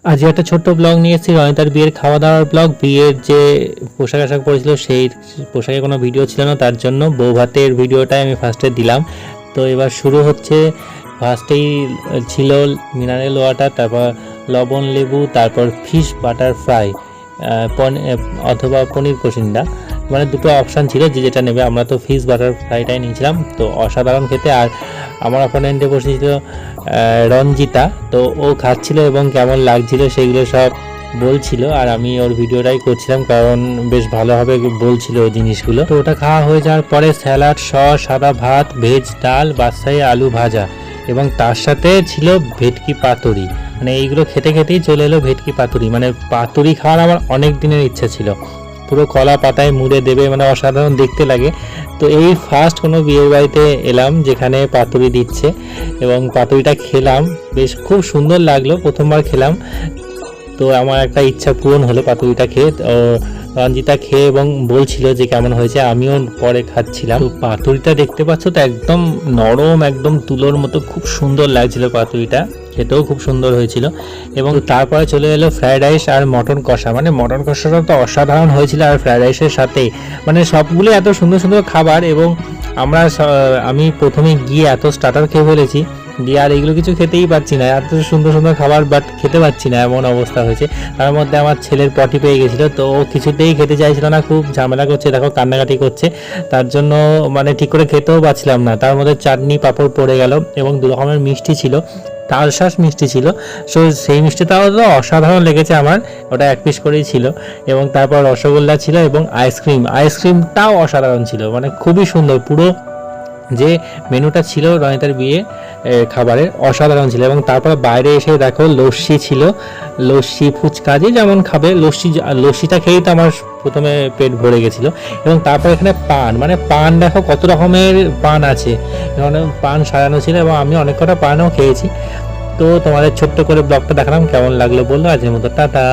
আজ একটা ছোট্ট ব্লগ নিয়ে এসেছি, রনিতার বিয়ের খাওয়া দাওয়ার ব্লগ। বিয়ের যে পোশাক আশাক পরেছিল সেই পোশাকে কোনো ভিডিও ছিল না, তার জন্য বউ ভাতের ভিডিওটাই আমি ফার্স্টে দিলাম। তো এবার শুরু হচ্ছে। ফার্স্টেই ছিল মিনারেল ওয়াটার, তারপর লবণ লেবু, তারপর ফিশ বাটার ফ্রাই অথবা পনির কসিন্দা, মানে দুটো অপশান ছিল যে যেটা নেবে। আমরা তো ফিশ বাটার ফ্রাইটাই নিয়েছিলাম। তো অসাধারণ খেতে। আর আমার অপোনেন্টে বসেছিল রঞ্জিতা, তো ও খাচ্ছিল এবং কেমন লাগছিল সেগুলো সব বলছিল, আর আমি ওর ভিডিওটাই করছিলাম কারণ বেশ ভালোভাবে বলছিল ওই জিনিসগুলো। তো ওটা খাওয়া হয়ে যাওয়ার পরে স্যালাড, সস, সাদা ভাত, ভেজ ডাল, বাদশাহী আলু ভাজা এবং তার সাথে ছিল ভেটকি পাতুরি। মানে এইগুলো খেতে খেতেই চলে এলো ভেটকি পাতুরি। মানে পাতুরি খাওয়ার আমার অনেক দিনের ইচ্ছা ছিল, পুরো কলা পাতায় মুড়ে দেবে, মানে অসাধারণ দেখতে লাগে। তো এই ফার্স্ট কোনো বিয়ের বাড়িতে এলাম যেখানে পাতুরি দিচ্ছে এবং পাতুরিটা খেলাম, বেশ খুব সুন্দর লাগলো। প্রথমবার খেলাম, তো আমার একটা ইচ্ছা পূরণ হলো পাতুরিটা খেয়ে। রঞ্জিতা খেয়ে এবং বলছিল যে কেমন হয়েছে, আমিও পরে খাচ্ছিলাম। তো পাতুরিটা দেখতে পাচ্ছ তো একদম নরম, একদম তুলোর মতো, খুব সুন্দর লাগছিল পাতুরিটা, খেতেও খুব সুন্দর হয়েছিল। এবং তারপরে চলে এলো ফ্রায়েড রাইস আর মটন কষা। মানে মটন কষাটা তো অসাধারণ হয়েছিল, আর ফ্রায়েড রাইসের সাথে মানে সবগুলো এত সুন্দর সুন্দর খাবার। এবং আমি প্রথমে গিয়ে এত স্টার্টার খেয়ে ফেলেছি, দিয়ে আর এগুলো কিছু খেতেই পাচ্ছি না, এত সুন্দর সুন্দর খাবার বাট খেতে পাচ্ছি না, এমন অবস্থা হয়েছে। তার মধ্যে আমার ছেলের পটি পেয়ে গেছিলো, তো ও কিছুতেই খেতে চাইছিল না, খুব ঝামেলা করছে, দেখো কান্নাকাটি করছে। তার জন্য মানে ঠিক করে খেতেও পাচ্ছিলাম না। তার মধ্যে চাটনি পাঁপড় পড়ে গেল এবং দু রকমের মিষ্টি ছিল, তালশাঁস মিষ্টি ছিল। সো সেই মিষ্টিটাও তো অসাধারণ লেগেছে আমার, ওটা এক পিস করেই ছিল। এবং তারপর রসগোল্লা ছিল এবং আইসক্রিমটাও অসাধারণ ছিল, মানে খুবই সুন্দর। পুরো যে মেনুটা ছিল রনিতার বিয়ে খাবারের অসাধারণ ছিল। এবং তারপর বাইরে এসে দেখো লস্যি ছিল, লস্যি ফুচকা যে যেমন খাবে, লস্যিটা খেয়েই তো আমার প্রথমে পেট ভরে গেছিলো। এবং তারপর এখানে পান, মানে পান দেখো কত রকমের পান আছে, এখানে পান সাজানো ছিল এবং আমি অনেক কটা পানও খেয়েছি। তো তোমাদের ছোট্ট করে ব্লগটা দেখালাম, কেমন লাগলো বললো। আজকের মতো টাটা।